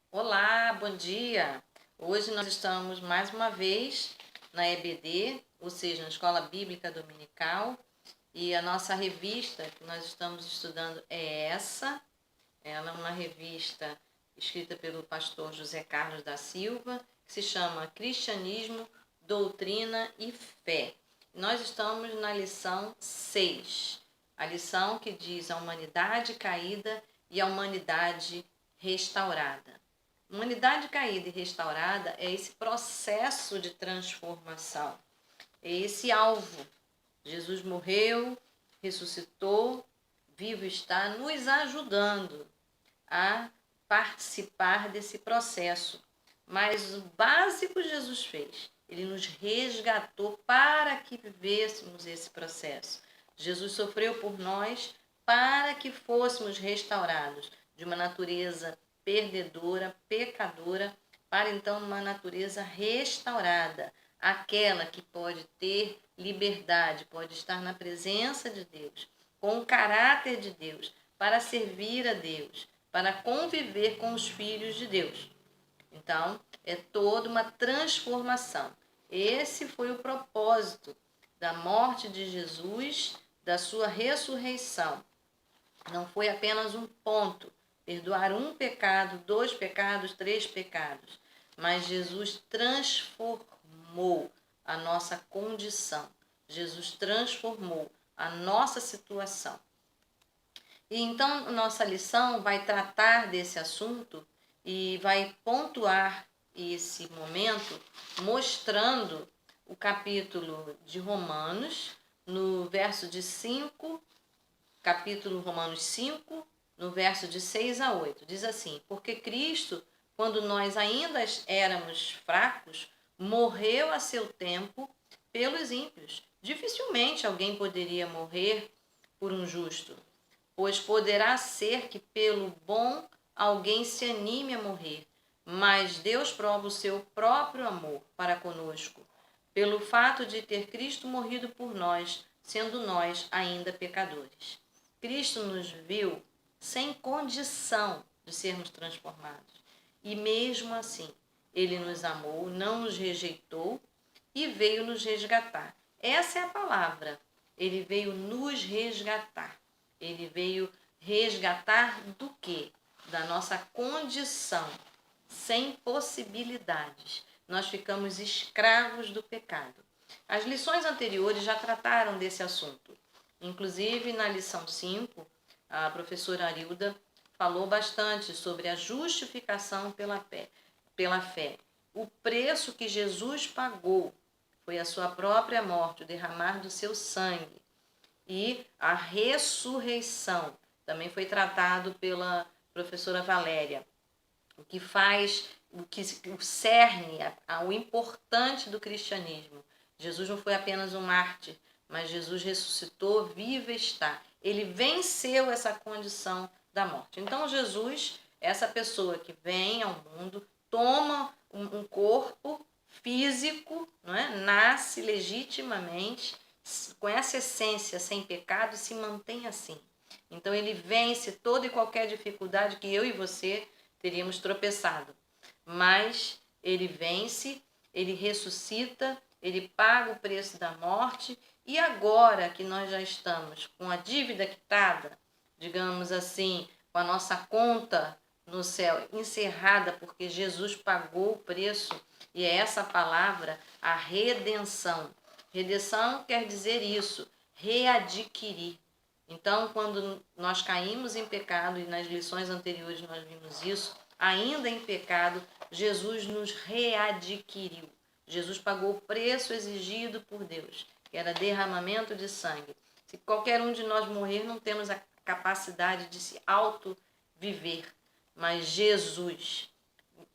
Olá, bom dia! Hoje nós estamos mais uma vez na EBD, ou seja, na Escola Bíblica Dominical, e a nossa revista que nós estamos estudando é essa. Ela é uma revista escrita pelo pastor José Carlos da Silva, que se chama Cristianismo, Doutrina e Fé. Nós estamos na lição 6, a lição que diz a humanidade caída e a humanidade restaurada. Humanidade caída e restaurada é esse processo de transformação, é esse alvo. Jesus morreu, ressuscitou, vivo está, nos ajudando a participar desse processo. Mas o básico Jesus fez. Ele nos resgatou para que vivêssemos esse processo. Jesus sofreu por nós para que fôssemos restaurados de uma natureza perdedora, pecadora, para então uma natureza restaurada, aquela que pode ter liberdade, pode estar na presença de Deus, com o caráter de Deus, para servir a Deus, para conviver com os filhos de Deus. Então, é toda uma transformação. Esse foi o propósito da morte de Jesus, da sua ressurreição. Não foi apenas um ponto, perdoar um pecado, 2 pecados, 3 pecados, mas Jesus transformou a nossa condição. Jesus transformou a nossa situação. E então, nossa lição vai tratar desse assunto e vai pontuar esse momento mostrando o capítulo de Romanos, no verso de 5, capítulo Romanos 5, no verso de 6 a 8. Diz assim: porque Cristo, quando nós ainda éramos fracos, morreu a seu tempo pelos ímpios. Dificilmente alguém poderia morrer por um justo, pois poderá ser que pelo bom alguém se anime a morrer, mas Deus prova o seu próprio amor para conosco, pelo fato de ter Cristo morrido por nós, sendo nós ainda pecadores. Cristo nos viu sem condição de sermos transformados, e mesmo assim, Ele nos amou, não nos rejeitou e veio nos resgatar. Essa é a palavra. Ele veio nos resgatar. Ele veio resgatar do quê? Da nossa condição, sem possibilidades. Nós ficamos escravos do pecado. As lições anteriores já trataram desse assunto. Inclusive, na lição 5, a professora Arilda falou bastante sobre a justificação pela fé. O preço que Jesus pagou foi a sua própria morte, o derramar do seu sangue. E a ressurreição também foi tratado pela professora Valéria. O que faz, o cerne, o importante do cristianismo. Jesus não foi apenas um mártir, mas Jesus ressuscitou, vivo está. Ele venceu essa condição da morte. Então Jesus, essa pessoa que vem ao mundo, toma um corpo físico, não é? Nasce legitimamente, com essa essência sem pecado e se mantém assim. Então ele vence toda e qualquer dificuldade que eu e você teríamos tropeçado. Mas ele vence, ele ressuscita, ele paga o preço da morte e agora que nós já estamos com a dívida quitada, digamos assim, com a nossa conta no céu encerrada porque Jesus pagou o preço, e é essa palavra, a redenção. Redenção quer dizer isso, readquirir. Então, quando nós caímos em pecado, e nas lições anteriores nós vimos isso, ainda em pecado, Jesus nos readquiriu. Jesus pagou o preço exigido por Deus, que era derramamento de sangue. Se qualquer um de nós morrer, não temos a capacidade de se auto-viver. Mas Jesus,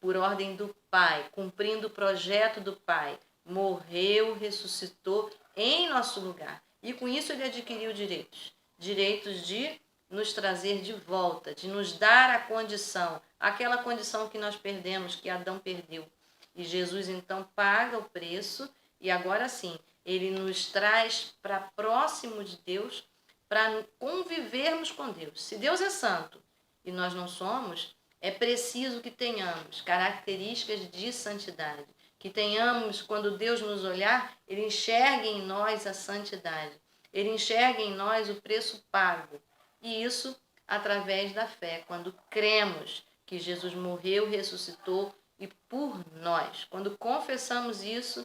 por ordem do Pai, cumprindo o projeto do Pai, morreu, ressuscitou em nosso lugar. E com isso ele adquiriu direitos. Direitos de nos trazer de volta, de nos dar a condição, aquela condição que nós perdemos, que Adão perdeu. E Jesus então paga o preço e agora sim, ele nos traz para próximo de Deus, para convivermos com Deus. Se Deus é santo e nós não somos, É preciso que tenhamos características de santidade, que tenhamos, quando Deus nos olhar, Ele enxergue em nós a santidade, Ele enxergue em nós o preço pago. E isso através da fé, quando cremos que Jesus morreu, ressuscitou e por nós. Quando confessamos isso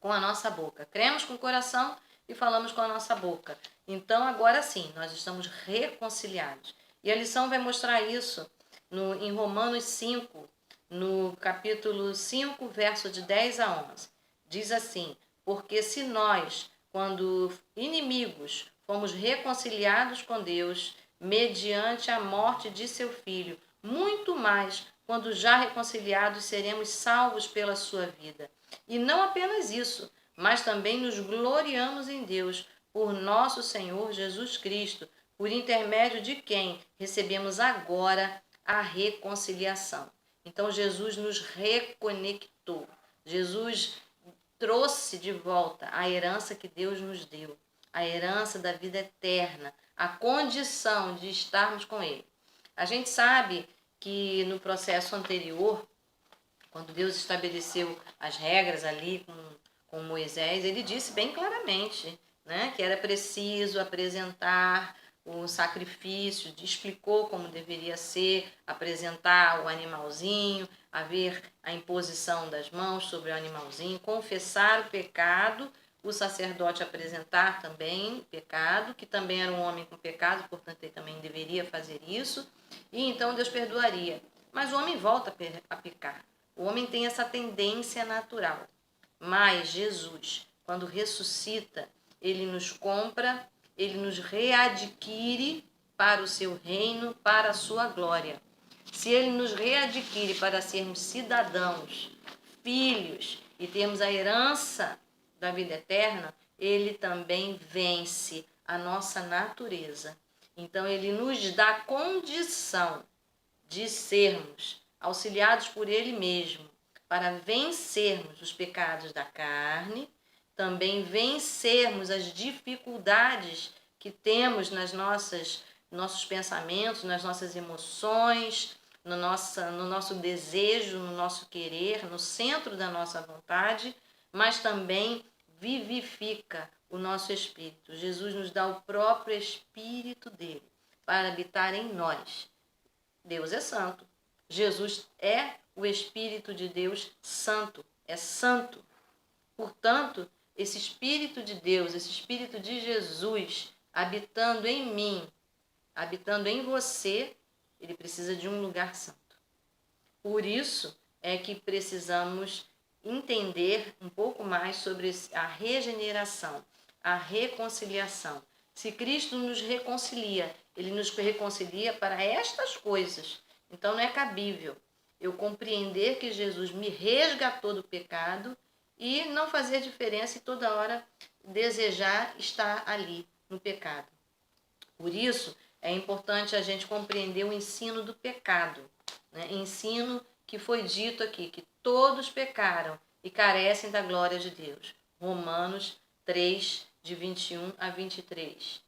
com a nossa boca. Cremos com o coração e falamos com a nossa boca. Então, agora sim, nós estamos reconciliados. E a lição vai mostrar isso em Romanos 5, no capítulo 5, verso de 10 a 11. Diz assim: porque se nós, quando inimigos, fomos reconciliados com Deus, mediante a morte de seu Filho, muito mais, quando já reconciliados, seremos salvos pela sua vida. E não apenas isso, mas também nos gloriamos em Deus, por nosso Senhor Jesus Cristo, por intermédio de quem recebemos agora a reconciliação. Então, Jesus nos reconectou. Jesus trouxe de volta a herança que Deus nos deu, a herança da vida eterna, a condição de estarmos com Ele. A gente sabe que no processo anterior, quando Deus estabeleceu as regras ali com Moisés, ele disse bem claramente, né, que era preciso apresentar o sacrifício, explicou como deveria ser, apresentar o animalzinho, haver a imposição das mãos sobre o animalzinho, confessar o pecado, o sacerdote apresentar também o pecado, que também era um homem com pecado, portanto ele também deveria fazer isso, e então Deus perdoaria. Mas o homem volta a pecar. O homem tem essa tendência natural. Mas Jesus, quando ressuscita, ele nos compra, ele nos readquire para o seu reino, para a sua glória. Se ele nos readquire para sermos cidadãos, filhos e termos a herança da vida eterna, ele também vence a nossa natureza. Então, ele nos dá condição de sermos auxiliados por ele mesmo, para vencermos os pecados da carne, também vencermos as dificuldades que temos nossos pensamentos, nas nossas emoções, no nosso desejo, no nosso querer, no centro da nossa vontade, mas também vivifica o nosso espírito. Jesus nos dá o próprio espírito dele para habitar em nós. Deus é santo. Jesus é o Espírito de Deus santo. É santo. Portanto, esse Espírito de Deus, esse Espírito de Jesus, habitando em mim, habitando em você, ele precisa de um lugar santo. Por isso é que precisamos entender um pouco mais sobre a regeneração, a reconciliação. Se Cristo nos reconcilia, ele nos reconcilia para estas coisas. Então não é cabível eu compreender que Jesus me resgatou do pecado e não fazer diferença e toda hora desejar estar ali no pecado. Por isso é importante a gente compreender o ensino do pecado, né? Ensino que foi dito aqui, que todos pecaram e carecem da glória de Deus. Romanos 3, de 21 a 23.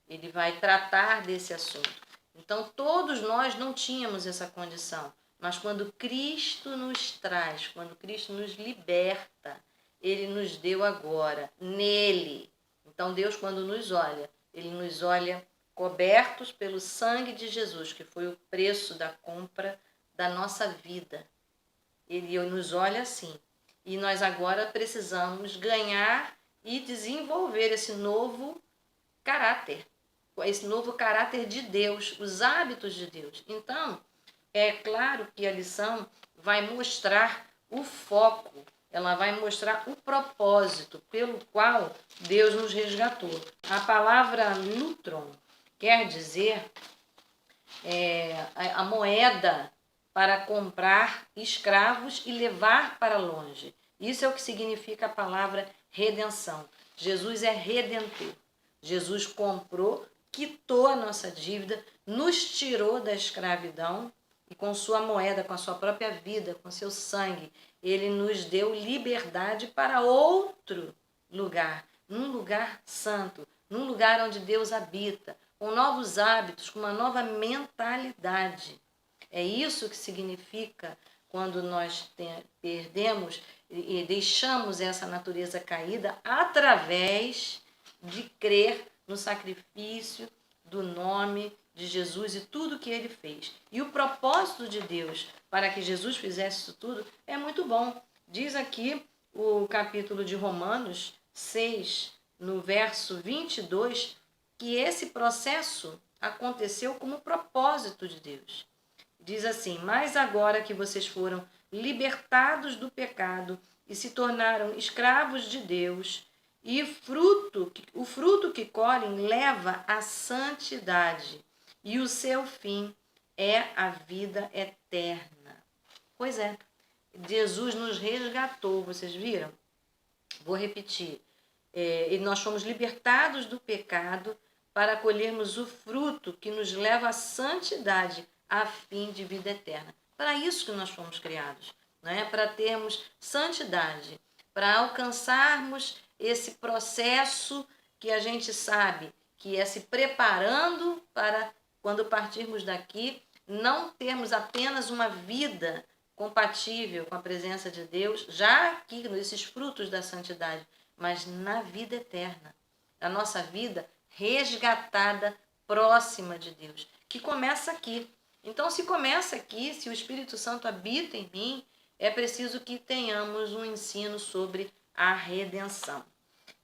Ele vai tratar desse assunto. Então, todos nós não tínhamos essa condição, mas quando Cristo nos traz, quando Cristo nos liberta, ele nos deu agora, nele. Então, Deus, quando nos olha, ele nos olha cobertos pelo sangue de Jesus, que foi o preço da compra da nossa vida. Ele nos olha assim. E nós agora precisamos ganhar e desenvolver esse novo caráter de Deus, os hábitos de Deus. Então, é claro que a lição vai mostrar o foco, ela vai mostrar o propósito pelo qual Deus nos resgatou. A palavra lutron quer dizer a moeda para comprar escravos e levar para longe. Isso é o que significa a palavra redenção. Jesus é redentor. Jesus comprou, quitou a nossa dívida, nos tirou da escravidão e com sua moeda, com a sua própria vida, com seu sangue, ele nos deu liberdade para outro lugar, num lugar santo, num lugar onde Deus habita, com novos hábitos, com uma nova mentalidade. É isso que significa quando nós perdemos e deixamos essa natureza caída através de crer no sacrifício do nome de Jesus e tudo que ele fez. E o propósito de Deus para que Jesus fizesse isso tudo é muito bom. Diz aqui o capítulo de Romanos 6, no verso 22, que esse processo aconteceu como propósito de Deus. Diz assim: mas agora que vocês foram libertados do pecado e se tornaram escravos de Deus, e o fruto que colhem leva à santidade, e o seu fim é a vida eterna. Pois é, Jesus nos resgatou, vocês viram? Vou repetir. E nós fomos libertados do pecado para colhermos o fruto que nos leva à santidade, a fim de vida eterna. Para isso que nós fomos criados, né? Para termos santidade, para alcançarmos esse processo que a gente sabe que é se preparando para, quando partirmos daqui, não termos apenas uma vida compatível com a presença de Deus, já aqui nesses frutos da santidade, mas na vida eterna, a nossa vida resgatada, próxima de Deus, que começa aqui. Então, se começa aqui, se o Espírito Santo habita em mim, é preciso que tenhamos um ensino sobre a redenção.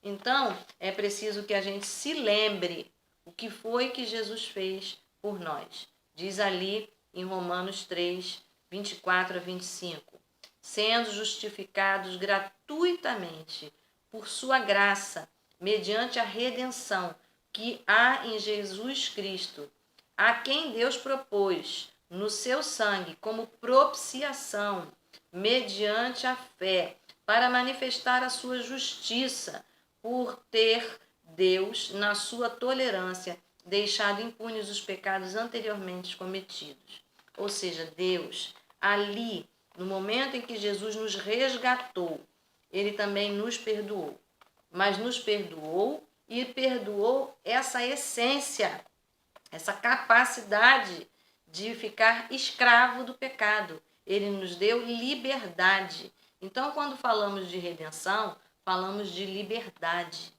Então, é preciso que a gente se lembre o que foi que Jesus fez por nós. Diz ali em Romanos 3, 24 a 25. Sendo justificados gratuitamente por sua graça, mediante a redenção que há em Jesus Cristo, a quem Deus propôs no seu sangue como propiciação, mediante a fé, para manifestar a sua justiça, por ter Deus, na sua tolerância, deixado impunes os pecados anteriormente cometidos. Ou seja, Deus, ali, no momento em que Jesus nos resgatou, ele também nos perdoou. Mas nos perdoou e perdoou essa essência, essa capacidade de ficar escravo do pecado. Ele nos deu liberdade. Então, quando falamos de redenção, falamos de liberdade.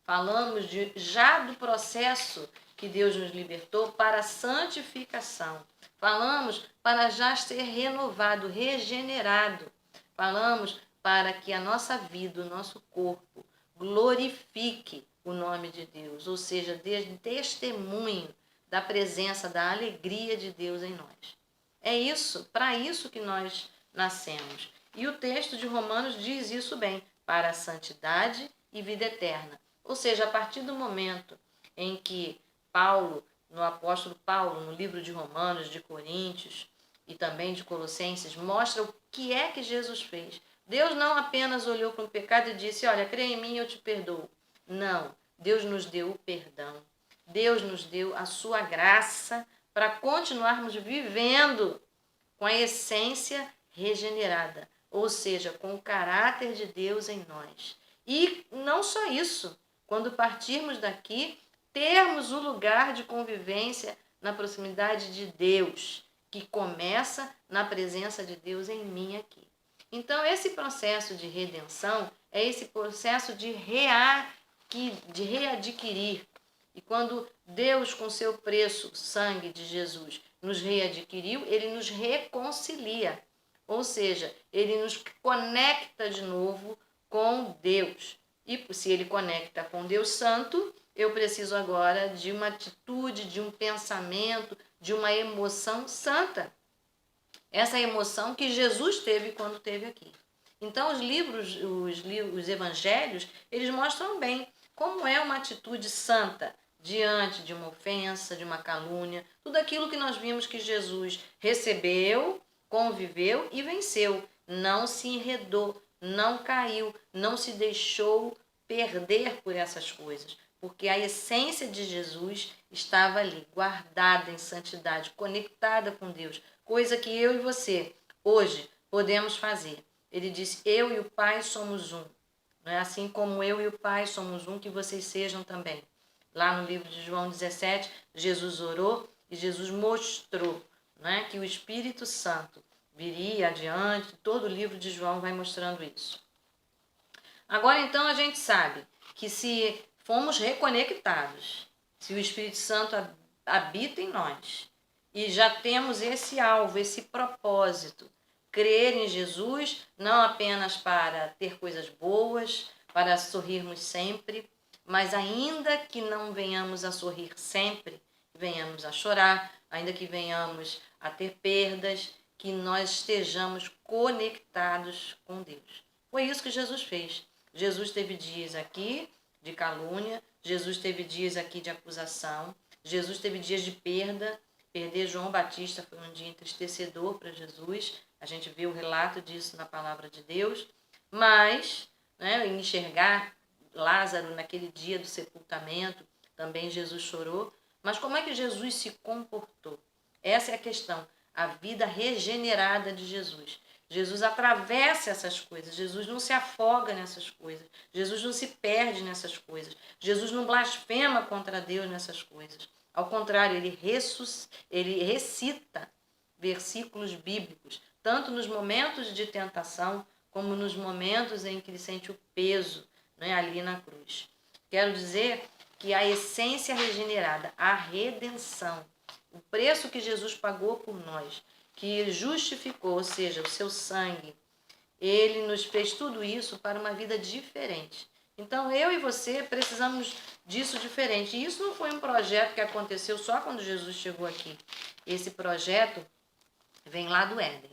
Falamos já do processo que Deus nos libertou para a santificação. Falamos para já ser renovado, regenerado. Falamos para que a nossa vida, o nosso corpo, glorifique o nome de Deus, ou seja, dê testemunho da presença, da alegria de Deus em nós. É isso, para isso que nós nascemos. E o texto de Romanos diz isso bem, para a santidade e vida eterna. Ou seja, a partir do momento em que Paulo, no apóstolo Paulo, no livro de Romanos, de Coríntios e também de Colossenses, mostra o que é que Jesus fez. Deus não apenas olhou para o pecado e disse, olha, crê em mim, eu te perdoo. Não, Deus nos deu o perdão. Deus nos deu a sua graça para continuarmos vivendo com a essência regenerada, ou seja, com o caráter de Deus em nós. E não só isso, quando partirmos daqui, termos o lugar de convivência na proximidade de Deus, que começa na presença de Deus em mim aqui. Então, esse processo de redenção é esse processo de readquirir. E quando Deus, com seu preço, o sangue de Jesus, nos readquiriu, ele nos reconcilia. Ou seja, ele nos conecta de novo com Deus. E se ele conecta com Deus Santo, eu preciso agora de uma atitude, de um pensamento, de uma emoção santa. Essa emoção que Jesus teve quando esteve aqui. Então, os evangelhos, eles mostram bem como é uma atitude santa diante de uma ofensa, de uma calúnia, tudo aquilo que nós vimos que Jesus recebeu, conviveu e venceu. Não se enredou, não caiu, não se deixou perder por essas coisas, porque a essência de Jesus estava ali, guardada em santidade, conectada com Deus, coisa que eu e você hoje podemos fazer. Ele disse, eu e o Pai somos um. Não é assim como eu e o Pai somos um, que vocês sejam também. Lá no livro de João 17, Jesus orou e Jesus mostrou né, que o Espírito Santo viria adiante. Todo o livro de João vai mostrando isso. Agora, então, a gente sabe que se fomos reconectados, se o Espírito Santo habita em nós, e já temos esse alvo, esse propósito, crer em Jesus, não apenas para ter coisas boas, para sorrirmos sempre, mas ainda que não venhamos a sorrir sempre, venhamos a chorar, ainda que venhamos a ter perdas, que nós estejamos conectados com Deus. Foi isso que Jesus fez. Jesus teve dias aqui de calúnia, Jesus teve dias aqui de acusação, Jesus teve dias de perda. Perder João Batista foi um dia entristecedor para Jesus. A gente vê o relato disso na palavra de Deus. Mas, né, enxergar Lázaro naquele dia do sepultamento, também Jesus chorou. Mas como é que Jesus se comportou? Essa é a questão. A vida regenerada de Jesus. Jesus atravessa essas coisas. Jesus não se afoga nessas coisas. Jesus não se perde nessas coisas. Jesus não blasfema contra Deus nessas coisas. Ao contrário, ele recita versículos bíblicos, tanto nos momentos de tentação, como nos momentos em que ele sente o peso, né, ali na cruz. Quero dizer que a essência regenerada, a redenção, o preço que Jesus pagou por nós, que justificou, ou seja, o seu sangue, ele nos fez tudo isso para uma vida diferente. Então, eu e você precisamos disso diferente. E isso não foi um projeto que aconteceu só quando Jesus chegou aqui. Esse projeto vem lá do Éden.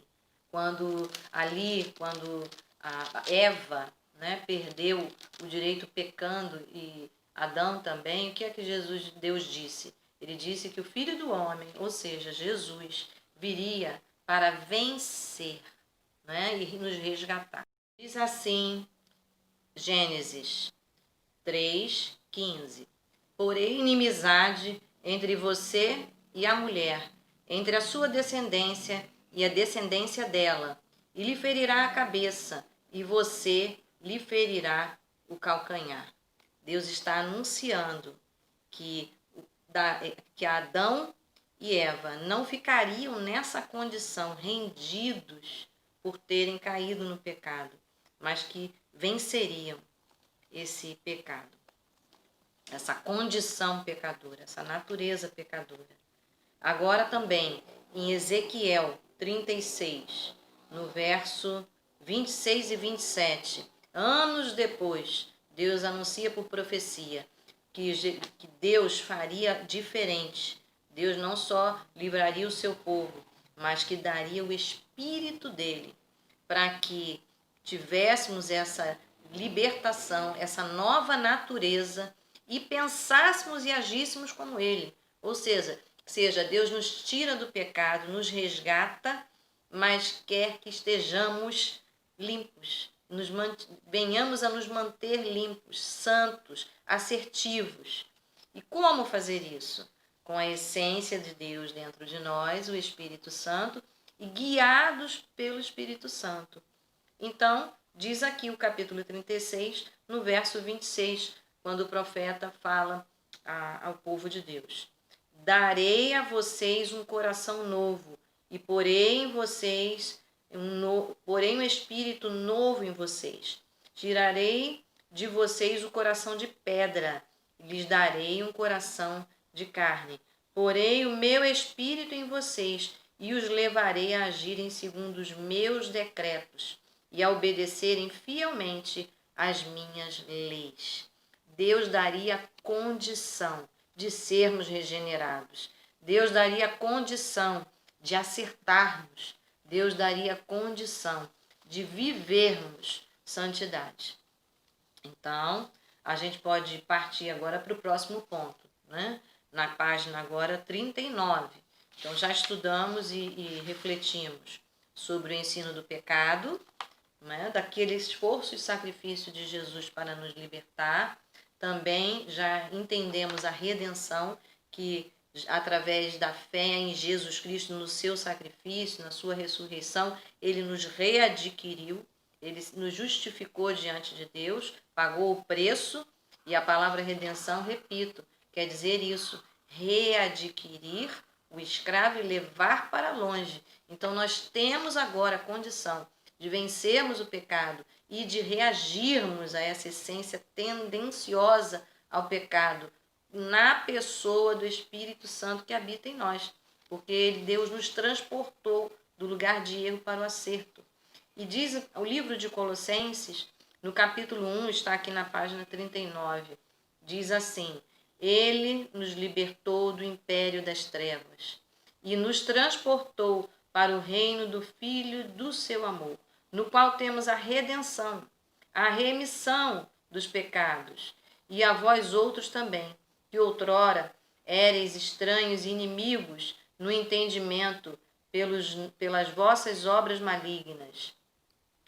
Quando a Eva, né, perdeu o direito pecando e Adão também, o que é que Deus disse? Ele disse que o Filho do Homem, ou seja, Jesus, viria para vencer, né, e nos resgatar. Diz assim, Gênesis 3:15. Porém, inimizade entre você e a mulher, entre a sua descendência e a descendência dela, e lhe ferirá a cabeça, e você lhe ferirá o calcanhar. Deus está anunciando que Adão e Eva não ficariam nessa condição rendidos por terem caído no pecado, mas que venceriam esse pecado, essa condição pecadora, essa natureza pecadora. Agora também, em Ezequiel 36, no verso 26 e 27, anos depois, Deus anuncia por profecia que Deus faria diferente. Deus não só livraria o seu povo, mas que daria o Espírito dele para que tivéssemos essa libertação, essa nova natureza e pensássemos e agíssemos como ele. Ou seja, Deus nos tira do pecado, nos resgata, mas quer que estejamos limpos, venhamos a nos manter limpos, santos, assertivos. E como fazer isso? Com a essência de Deus dentro de nós, o Espírito Santo, e guiados pelo Espírito Santo. Então, diz aqui o capítulo 36, no verso 26, quando o profeta fala ao povo de Deus: darei a vocês um coração novo, e porém um espírito novo em vocês. Tirarei de vocês o coração de pedra, e lhes darei um coração de carne. Porei o meu espírito em vocês, e os levarei a agirem segundo os meus decretos, e a obedecerem fielmente às minhas leis. Deus daria condição de sermos regenerados. Deus daria condição de acertarmos. Deus daria condição de vivermos santidade. Então, a gente pode partir agora para o próximo ponto, né? Na página agora 39. Então, já estudamos e refletimos sobre o ensino do pecado, né? Daquele esforço e sacrifício de Jesus para nos libertar. Também já entendemos a redenção, que através da fé em Jesus Cristo, no seu sacrifício, na sua ressurreição, ele nos readquiriu, ele nos justificou diante de Deus, pagou o preço. E a palavra redenção, repito, quer dizer isso: readquirir o escravo e levar para longe. Então nós temos agora a condição de vencermos o pecado e de reagirmos a essa essência tendenciosa ao pecado na pessoa do Espírito Santo que habita em nós, porque Deus nos transportou do lugar de erro para o acerto. E diz o livro de Colossenses, no capítulo 1, está aqui na página 39, diz assim: Ele nos libertou do império das trevas e nos transportou para o reino do Filho do seu amor, no qual temos a redenção, a remissão dos pecados. E a vós outros também, que outrora éreis estranhos e inimigos no entendimento pelas vossas obras malignas.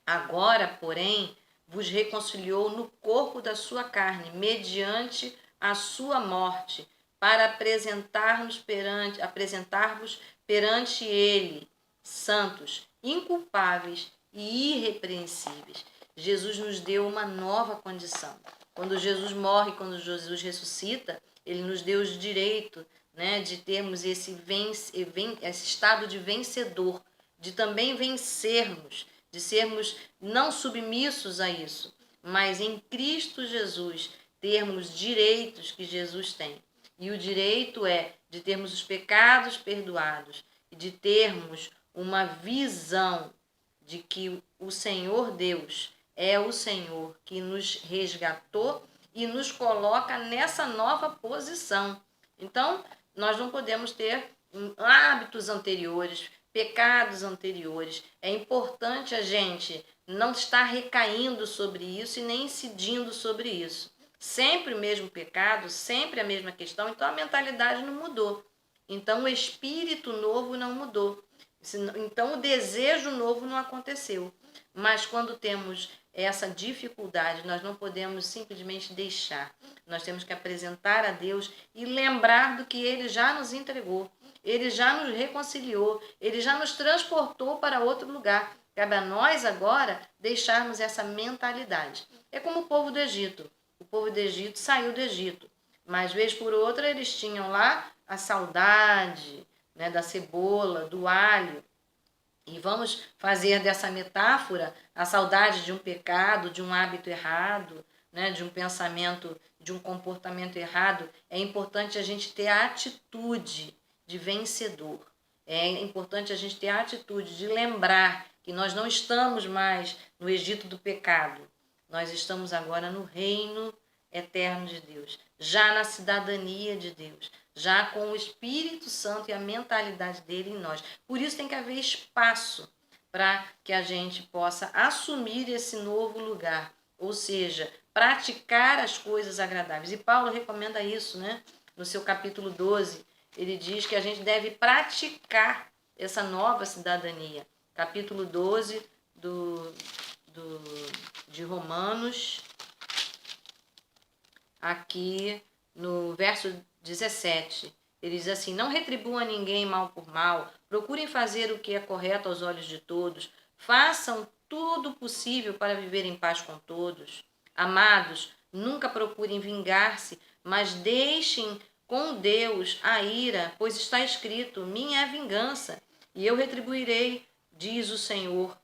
Agora, porém, vos reconciliou no corpo da sua carne, mediante a sua morte, para apresentar-vos perante ele, santos, inculpáveis e irrepreensíveis. Jesus nos deu uma nova condição. Quando Jesus morre, quando Jesus ressuscita, ele nos deu o direito, né, de termos esse estado de vencedor, de também vencermos, de sermos não submissos a isso, mas em Cristo Jesus termos direitos que Jesus tem. E o direito é de termos os pecados perdoados e de termos uma visão de que o Senhor Deus é o Senhor que nos resgatou e nos coloca nessa nova posição. Então, nós não podemos ter hábitos anteriores, pecados anteriores. É importante a gente não estar recaindo sobre isso e nem incidindo sobre isso. Sempre o mesmo pecado, sempre a mesma questão, então a mentalidade não mudou. Então o espírito novo não mudou. Então o desejo novo não aconteceu. Mas quando temos essa dificuldade, nós não podemos simplesmente deixar. Nós temos que apresentar a Deus e lembrar do que Ele já nos entregou. Ele já nos reconciliou. Ele já nos transportou para outro lugar. Cabe a nós agora deixarmos essa mentalidade. É como o povo do Egito. O povo do Egito saiu do Egito. Mas, vez por outra, eles tinham lá a saudade, né, da cebola, do alho. E vamos fazer dessa metáfora a saudade de um pecado, de um hábito errado, né, de um pensamento, de um comportamento errado. É importante a gente ter a atitude de vencedor. É importante a gente ter a atitude de lembrar que nós não estamos mais no Egito do pecado. Nós estamos agora no reino eterno de Deus, já na cidadania de Deus, já com o Espírito Santo e a mentalidade dele em nós. Por isso tem que haver espaço para que a gente possa assumir esse novo lugar, ou seja, praticar as coisas agradáveis. E Paulo recomenda isso, né? No seu capítulo 12, ele diz que a gente deve praticar essa nova cidadania. Capítulo 12 de Romanos, aqui no verso 17, ele diz assim: não retribuam a ninguém mal por mal, procurem fazer o que é correto aos olhos de todos, façam tudo o possível para viver em paz com todos. Amados, nunca procurem vingar-se, mas deixem com Deus a ira, pois está escrito: minha é a vingança, e eu retribuirei, diz o Senhor.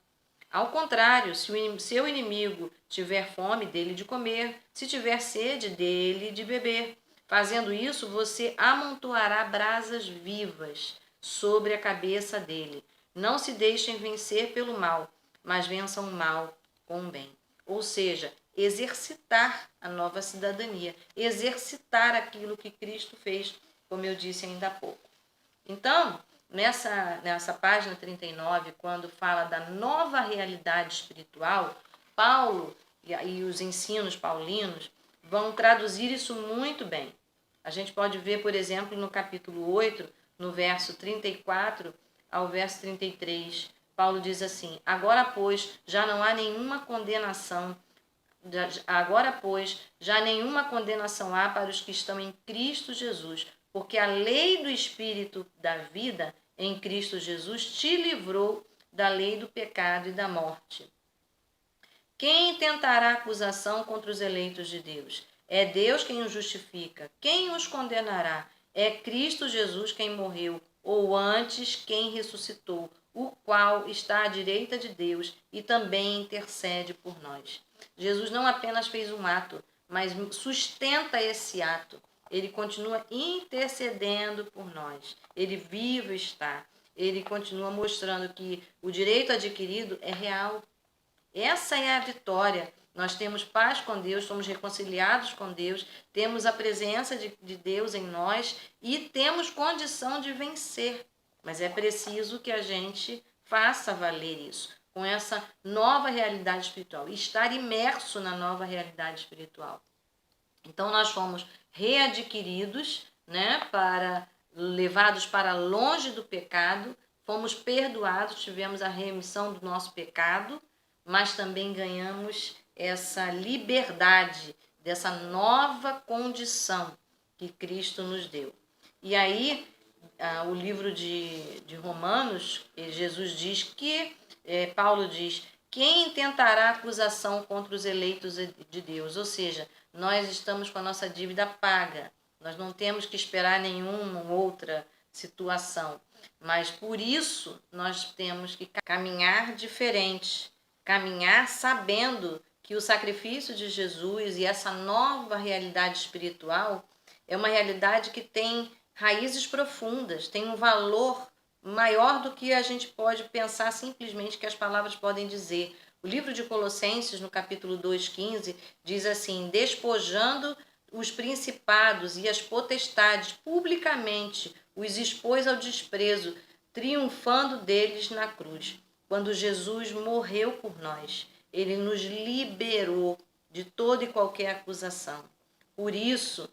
Ao contrário, se o seu inimigo tiver fome, dele de comer, se tiver sede, dele de beber. Fazendo isso, você amontoará brasas vivas sobre a cabeça dele. Não se deixem vencer pelo mal, mas vençam o mal com o bem. Ou seja, exercitar a nova cidadania, exercitar aquilo que Cristo fez, como eu disse ainda há pouco. Então, nessa página 39, quando fala da nova realidade espiritual, Paulo e os ensinos paulinos vão traduzir isso muito bem. A gente pode ver, por exemplo, no capítulo 8, no verso 34 ao verso 33, Paulo diz assim: agora, pois, já nenhuma condenação há para os que estão em Cristo Jesus, porque a lei do Espírito da vida em Cristo Jesus te livrou da lei do pecado e da morte. Quem tentará acusação contra os eleitos de Deus? É Deus quem os justifica. Quem os condenará? É Cristo Jesus quem morreu, ou antes quem ressuscitou, o qual está à direita de Deus e também intercede por nós. Jesus não apenas fez um ato, mas sustenta esse ato. Ele continua intercedendo por nós. Ele vivo está. Ele continua mostrando que o direito adquirido é real. Essa é a vitória. Nós temos paz com Deus, somos reconciliados com Deus, temos a presença de Deus em nós e temos condição de vencer. Mas é preciso que a gente faça valer isso, com essa nova realidade espiritual, estar imerso na nova realidade espiritual. Então nós fomos readquiridos, né, levados para longe do pecado, fomos perdoados, tivemos a remissão do nosso pecado, mas também ganhamos essa liberdade dessa nova condição que Cristo nos deu. E aí, o livro de Romanos, Jesus diz que, Paulo diz, quem tentará acusação contra os eleitos de Deus? Ou seja, nós estamos com a nossa dívida paga, nós não temos que esperar nenhuma outra situação, mas por isso nós temos que caminhar diferente, caminhar sabendo que o sacrifício de Jesus e essa nova realidade espiritual é uma realidade que tem raízes profundas, tem um valor maior do que a gente pode pensar simplesmente que as palavras podem dizer. O livro de Colossenses, no capítulo 2,15, diz assim: despojando os principados e as potestades publicamente, os expôs ao desprezo, triunfando deles na cruz. Quando Jesus morreu por nós, ele nos liberou de toda e qualquer acusação. Por isso,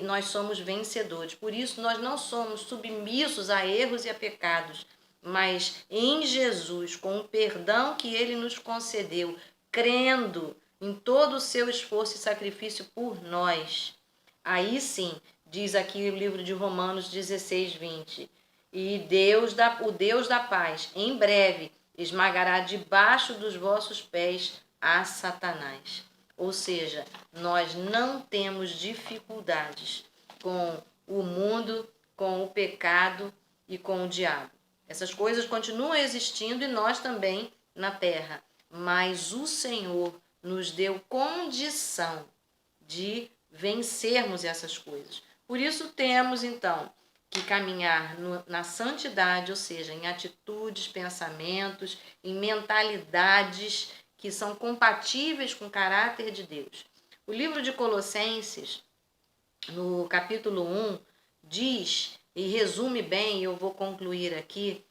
nós somos vencedores. Por isso, nós não somos submissos a erros e a pecados, mas em Jesus, com o perdão que ele nos concedeu, crendo em todo o seu esforço e sacrifício por nós. Aí sim, diz aqui o livro de Romanos 16:20, e o Deus da paz, em breve, esmagará debaixo dos vossos pés a Satanás. Ou seja, nós não temos dificuldades com o mundo, com o pecado e com o diabo. Essas coisas continuam existindo e nós também na terra, mas o Senhor nos deu condição de vencermos essas coisas. Por isso temos, então, que caminhar na santidade, ou seja, em atitudes, pensamentos, em mentalidades que são compatíveis com o caráter de Deus. O livro de Colossenses, no capítulo 1, diz, e resume bem, e eu vou concluir aqui,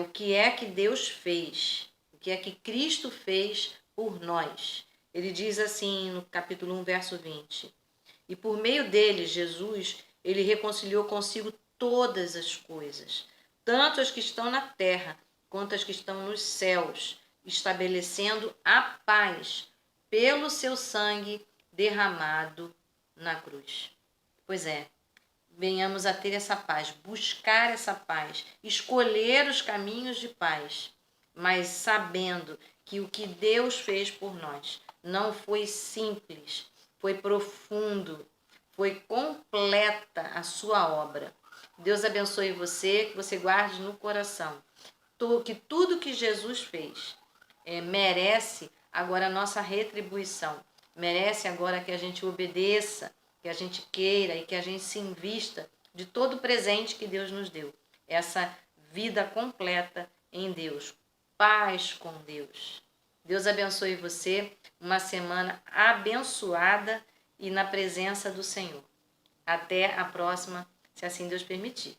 o que é que Deus fez, o que é que Cristo fez por nós. Ele diz assim, no capítulo 1, verso 20, e por meio dele, Jesus, ele reconciliou consigo todas as coisas, tanto as que estão na terra, quanto as que estão nos céus, estabelecendo a paz pelo seu sangue derramado na cruz. Pois é, venhamos a ter essa paz, buscar essa paz, escolher os caminhos de paz, mas sabendo que o que Deus fez por nós não foi simples, foi profundo, foi completa a sua obra. Deus abençoe você, que você guarde no coração que tudo que Jesus fez merece agora a nossa retribuição, merece agora que a gente obedeça, que a gente queira e que a gente se invista de todo o presente que Deus nos deu. Essa vida completa em Deus, paz com Deus. Deus abençoe você, uma semana abençoada e na presença do Senhor. Até a próxima, se assim Deus permitir.